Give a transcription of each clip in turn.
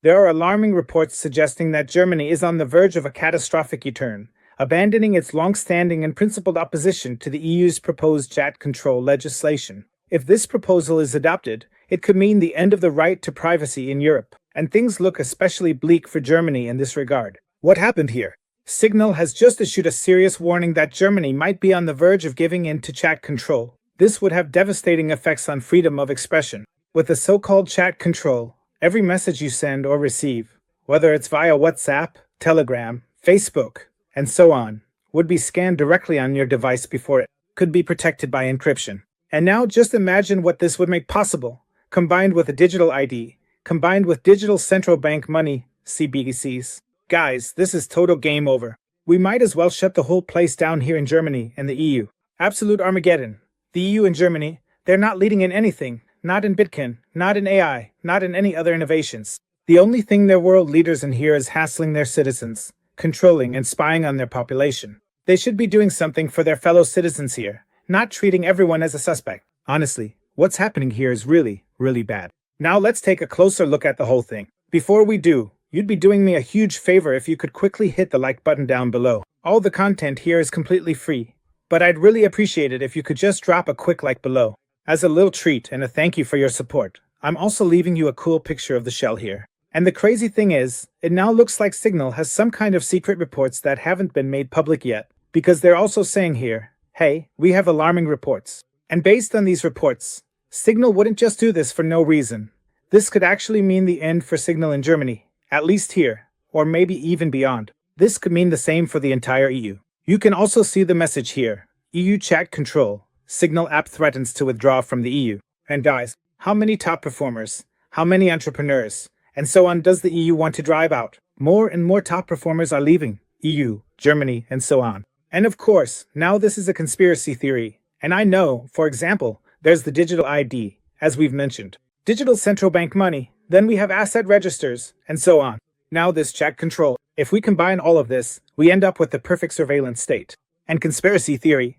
There are alarming reports suggesting that Germany is on the verge of a catastrophic U-turn, abandoning its long-standing and principled opposition to the EU's proposed chat control legislation. If this proposal is adopted, it could mean the end of the right to privacy in Europe, and things look especially bleak for Germany in this regard. What happened here? Signal has just issued a serious warning that Germany might be on the verge of giving in to chat control. This would have devastating effects on freedom of expression. With the so-called chat control, every message you send or receive, whether it's via WhatsApp, Telegram, Facebook, and so on, would be scanned directly on your device before it could be protected by encryption. And now just imagine what this would make possible, combined with a digital ID, combined with digital central bank money, CBDCs. Guys, this is total game over. We might as well shut the whole place down here in Germany and the EU. Absolute Armageddon. The EU and Germany, they're not leading in anything, not in Bitcoin, not in AI, not in any other innovations. The only thing they're world leaders in here is hassling their citizens, controlling and spying on their population. They should be doing something for their fellow citizens here, not treating everyone as a suspect. Honestly, what's happening here is really, really bad. Now let's take a closer look at the whole thing. Before we do, you'd be doing me a huge favor if you could quickly hit the like button down below. All the content here is completely free, but I'd really appreciate it if you could just drop a quick like below. As a little treat and a thank you for your support, I'm also leaving you a cool picture of the shell here. And the crazy thing is, it now looks like Signal has some kind of secret reports that haven't been made public yet, because they're also saying here, hey, we have alarming reports. And based on these reports, Signal wouldn't just do this for no reason. This could actually mean the end for Signal in Germany, at least here, or maybe even beyond. This could mean the same for the entire EU. You can also see the message here, EU chat control. Signal app threatens to withdraw from the EU. And guys, how many top performers, how many entrepreneurs, and so on does the EU want to drive out? More and more top performers are leaving EU, Germany, and so on. And of course, now this is a conspiracy theory. And I know, for example, there's the digital ID, as we've mentioned. Digital central bank money, then we have asset registers, and so on. Now this chat control. If we combine all of this, we end up with the perfect surveillance state. And conspiracy theory.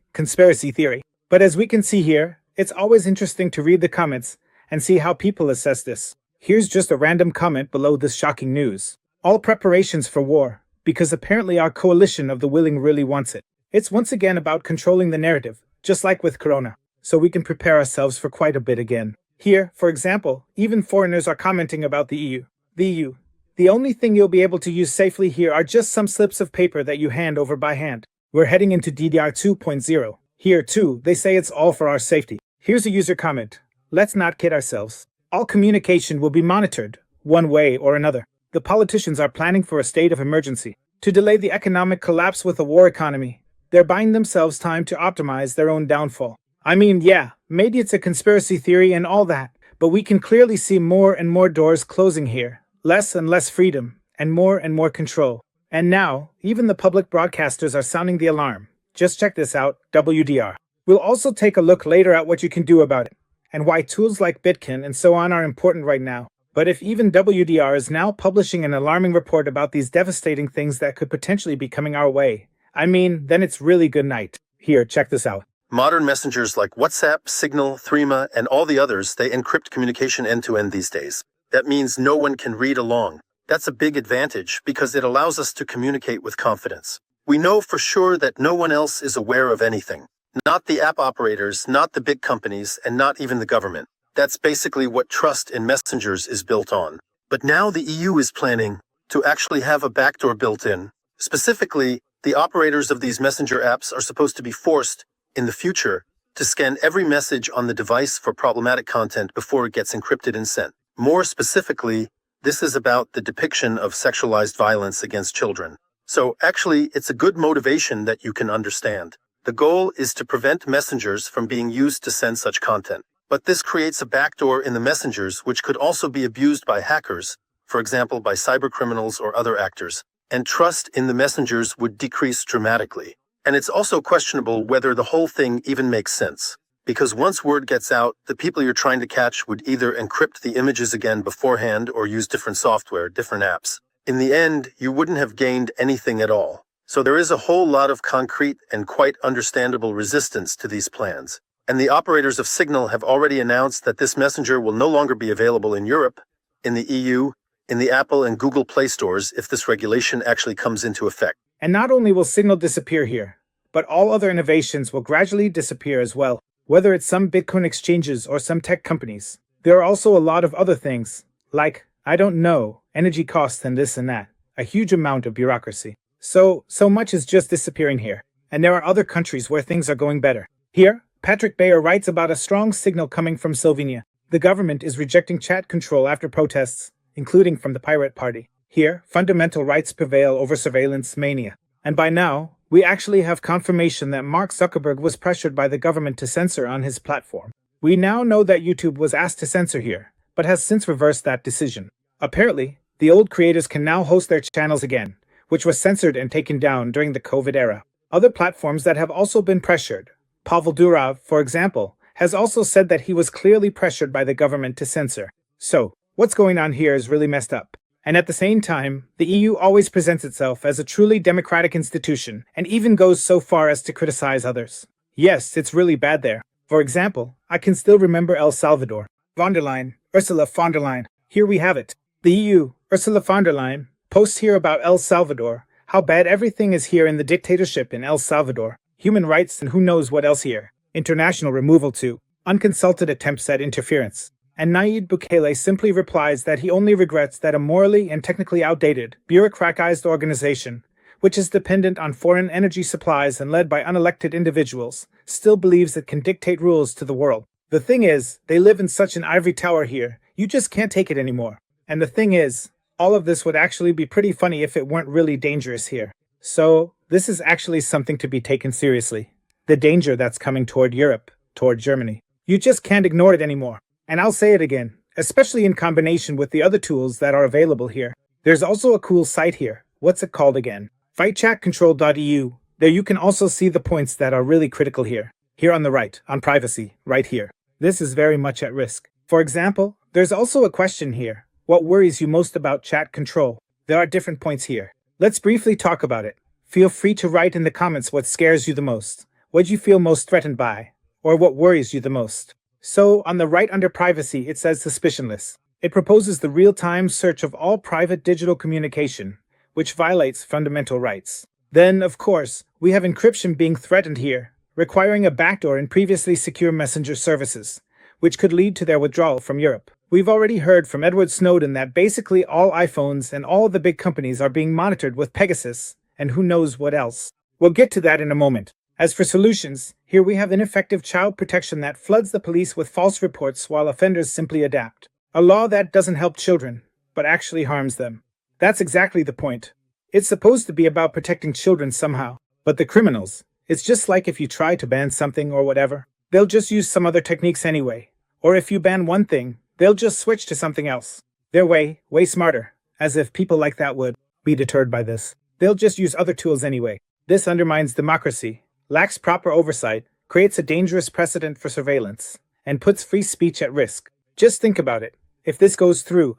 But as we can see here, it's always interesting to read the comments and see how people assess this. Here's just a random comment below this shocking news. All preparations for war, because apparently our coalition of the willing really wants it. It's once again about controlling the narrative, just like with Corona, so we can prepare ourselves for quite a bit again. Here, for example, even foreigners are commenting about the EU. The EU. The only thing you'll be able to use safely here are just some slips of paper that you hand over by hand. We're heading into DDR 2.0. Here, too, they say it's all for our safety. Here's a user comment. Let's not kid ourselves. All communication will be monitored, one way or another. The politicians are planning for a state of emergency to delay the economic collapse with a war economy. They're buying themselves time to optimize their own downfall. I mean, yeah, maybe it's a conspiracy theory and all that, but we can clearly see more and more doors closing here. Less and less freedom, and more control. And now, even the public broadcasters are sounding the alarm. Just check this out, WDR. We'll also take a look later at what you can do about it, and why tools like Bitcoin and so on are important right now. But if even WDR is now publishing an alarming report about these devastating things that could potentially be coming our way, I mean, then it's really good night. Here, check this out. Modern messengers like WhatsApp, Signal, Threema, and all the others, they encrypt communication end-to-end these days. That means no one can read along. That's a big advantage because it allows us to communicate with confidence. We know for sure that no one else is aware of anything. Not the app operators, not the big companies, and not even the government. That's basically what trust in messengers is built on. But now the EU is planning to actually have a backdoor built in. Specifically, the operators of these messenger apps are supposed to be forced, in the future, to scan every message on the device for problematic content before it gets encrypted and sent. More specifically, this is about the depiction of sexualized violence against children. So actually, it's a good motivation that you can understand. The goal is to prevent messengers from being used to send such content. But this creates a backdoor in the messengers which could also be abused by hackers, for example by cybercriminals or other actors, and trust in the messengers would decrease dramatically. And it's also questionable whether the whole thing even makes sense. Because once word gets out, the people you're trying to catch would either encrypt the images again beforehand or use different software, different apps. In the end, you wouldn't have gained anything at all. So there is a whole lot of concrete and quite understandable resistance to these plans. And the operators of Signal have already announced that this messenger will no longer be available in Europe, in the EU, in the Apple and Google Play stores if this regulation actually comes into effect. And not only will Signal disappear here, but all other innovations will gradually disappear as well, whether it's some Bitcoin exchanges or some tech companies. There are also a lot of other things, like, I don't know, energy costs and this and that, a huge amount of bureaucracy. So much is just disappearing here. And there are other countries where things are going better. Here, Patrick Bayer writes about a strong signal coming from Slovenia. The government is rejecting chat control after protests, including from the Pirate Party. Here, fundamental rights prevail over surveillance mania. And by now, we actually have confirmation that Mark Zuckerberg was pressured by the government to censor on his platform. We now know that YouTube was asked to censor here, but has since reversed that decision. Apparently, the old creators can now host their channels again, which was censored and taken down during the COVID era. Other platforms that have also been pressured. Pavel Durov, for example, has also said that he was clearly pressured by the government to censor. So, what's going on here is really messed up. And at the same time, the EU always presents itself as a truly democratic institution, and even goes so far as to criticize others. Yes, it's really bad there. For example, I can still remember El Salvador. Von der Leyen, Ursula von der Leyen. Here we have it. The EU, Ursula von der Leyen, posts here about El Salvador, how bad everything is here in the dictatorship in El Salvador, human rights and who knows what else here, international removal too, unconsulted attempts at interference. And Nayib Bukele simply replies that he only regrets that a morally and technically outdated, bureaucratized organization, which is dependent on foreign energy supplies and led by unelected individuals, still believes it can dictate rules to the world. The thing is, they live in such an ivory tower here, you just can't take it anymore. And the thing is, all of this would actually be pretty funny if it weren't really dangerous here. So, this is actually something to be taken seriously. The danger that's coming toward Europe, toward Germany. You just can't ignore it anymore. And I'll say it again, especially in combination with the other tools that are available here. There's also a cool site here. What's it called again? Fightchatcontrol.eu. There you can also see the points that are really critical here. Here on the right, on privacy, right here. This is very much at risk. For example, there's also a question here. What worries you most about chat control? There are different points here. Let's briefly talk about it. Feel free to write in the comments what scares you the most, what you feel most threatened by, or what worries you the most. So, on the right under privacy, it says suspicionless. It proposes the real-time search of all private digital communication, which violates fundamental rights. Then, of course, we have encryption being threatened here, requiring a backdoor in previously secure messenger services, which could lead to their withdrawal from Europe. We've already heard from Edward Snowden that basically all iPhones and all the big companies are being monitored with Pegasus, and who knows what else. We'll get to that in a moment. As for solutions, here we have ineffective child protection that floods the police with false reports while offenders simply adapt. A law that doesn't help children, but actually harms them. That's exactly the point. It's supposed to be about protecting children somehow, but the criminals, it's just like if you try to ban something or whatever, they'll just use some other techniques anyway. Or if you ban one thing, they'll just switch to something else. They're way smarter, as if people like that would be deterred by this. They'll just use other tools anyway. This undermines democracy, lacks proper oversight, creates a dangerous precedent for surveillance, and puts free speech at risk. Just think about it. If this goes through,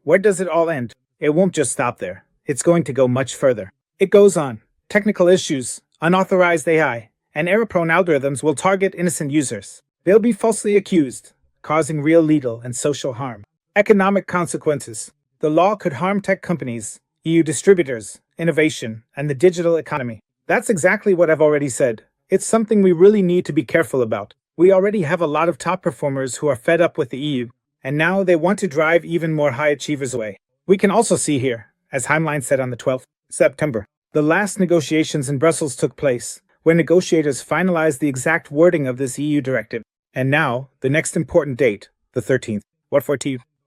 where does it all end? It won't just stop there. It's going to go much further. It goes on. Technical issues, unauthorized AI, and error-prone algorithms will target innocent users. They'll be falsely accused, causing real legal and social harm. Economic consequences. The law could harm tech companies, EU distributors, innovation, and the digital economy. That's exactly what I've already said. It's something we really need to be careful about. We already have a lot of top performers who are fed up with the EU, and now they want to drive even more high achievers away. We can also see here, as Heimlein said on the 12th September, the last negotiations in Brussels took place, where negotiators finalized the exact wording of this EU directive. And now, the next important date, the 13th,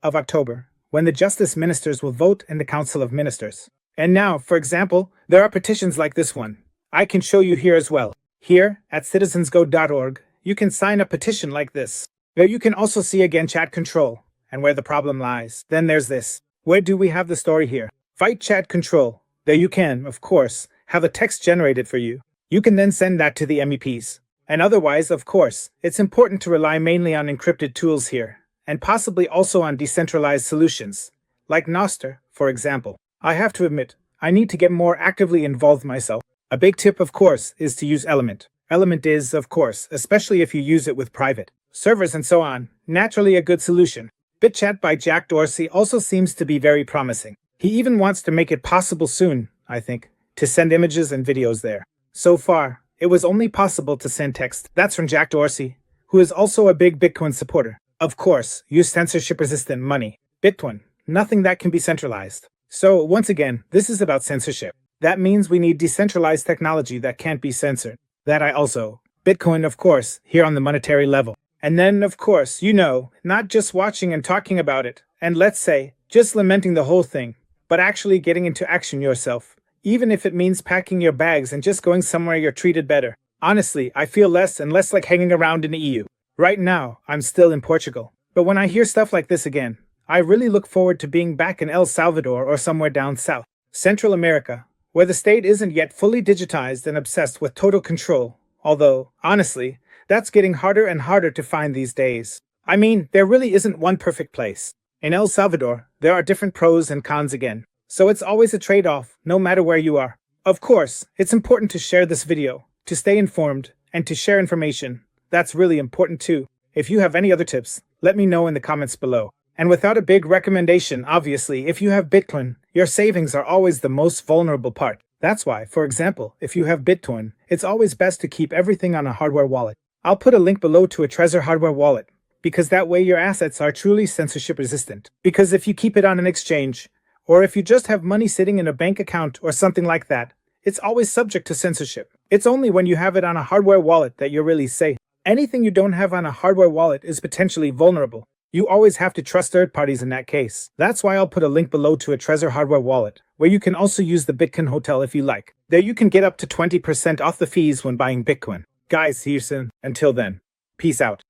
of October, when the justice ministers will vote in the Council of Ministers. And now, for example, there are petitions like this one. I can show you here as well. Here, at citizensgo.org, you can sign a petition like this. There you can also see again chat control, and where the problem lies. Then there's this. Where do we have the story here? Fight chat control. There you can, of course, have a text generated for you. You can then send that to the MEPs. And otherwise, of course, it's important to rely mainly on encrypted tools here, and possibly also on decentralized solutions, like Nostr, for example. I have to admit, I need to get more actively involved myself. A big tip, of course, is to use Element. Element is, of course, especially if you use it with private servers and so on, naturally a good solution. BitChat by Jack Dorsey also seems to be very promising. He even wants to make it possible soon, I think, to send images and videos there. So far, it was only possible to send text. That's from Jack Dorsey, who is also a big Bitcoin supporter. Of course, use censorship-resistant money. Bitcoin, nothing that can be centralized. So, once again, this is about censorship. That means we need decentralized technology that can't be censored. That I also. Bitcoin, of course, here on the monetary level. And then, of course, not just watching and talking about it, and let's say, just lamenting the whole thing, but actually getting into action yourself. Even if it means packing your bags and just going somewhere you're treated better. Honestly, I feel less and less like hanging around in the EU. Right now, I'm still in Portugal. But when I hear stuff like this again, I really look forward to being back in El Salvador or somewhere down south. Central America, where the state isn't yet fully digitized and obsessed with total control. Although, honestly, that's getting harder and harder to find these days. I mean, there really isn't one perfect place. In El Salvador, there are different pros and cons again. So it's always a trade-off, no matter where you are. Of course, it's important to share this video, to stay informed, and to share information. That's really important too. If you have any other tips, let me know in the comments below. And without a big recommendation, obviously, if you have Bitcoin, your savings are always the most vulnerable part. That's why, for example, if you have Bitcoin, it's always best to keep everything on a hardware wallet. I'll put a link below to a TREZOR hardware wallet, because that way your assets are truly censorship resistant. Because if you keep it on an exchange, or if you just have money sitting in a bank account or something like that, it's always subject to censorship. It's only when you have it on a hardware wallet that you're really safe. Anything you don't have on a hardware wallet is potentially vulnerable. You always have to trust third parties in that case. That's why I'll put a link below to a TREZOR hardware wallet, where you can also use the Bitcoin Hotel if you like. There you can get up to 20% off the fees when buying Bitcoin. Guys, see you soon. Until then, peace out.